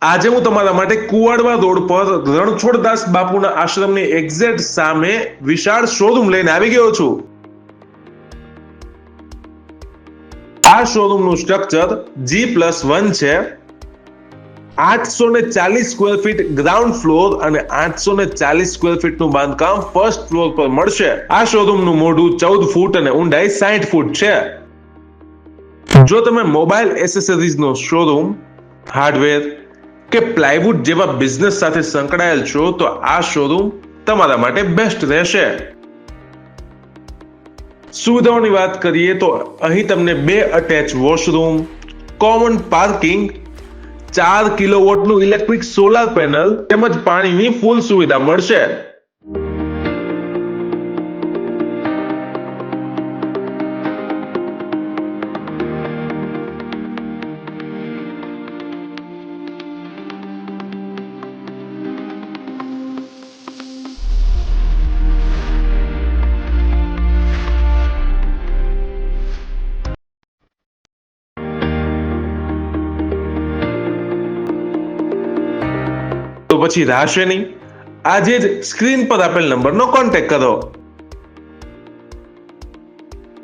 આજે હું તમારા માટે કુવાડવા રોડ પર રણછોડદાસ બાપુના આશ્રમની એક્ઝેક્ટ સામે વિશાળ શોરૂમ લઈને આવી ગયો છું. આ શોરૂમનું સ્ટ્રક્ચર G+1 છે. 840 સ્ક્વેર ફીટ ગ્રાઉન્ડ ફ્લોર અને 840 સ્ક્વેર ફીટનું બાંધકામ ફર્સ્ટ ફ્લોર પર મળશે. આ શોરૂમનું મોઢું 14 ફૂટ અને ઊંડાઈ 60 ફૂટ છે. જો તમે મોબાઈલ એસેસરીઝનો શોરૂમ, હાર્ડવેર કે પ્લાયવુડ જેવા બિઝનેસ સાથે સંકળાયેલ છો તો આ શોરૂમ તમારા માટે બેસ્ટ રહેશે. સુવિધાઓની વાત કરીએ તો અહીં તમને 2 અટેચ વોશરૂમ, કોમન પાર્કિંગ, 4 કિલોવોટનું ઇલેક્ટ્રિક સોલાર પેનલ તેમજ પાણીની ફૂલ સુવિધા મળશે. તો પછી રાહ શેની? આજે જ સ્ક્રીન પર આપેલ નંબરનો કોન્ટેક્ટ કરો.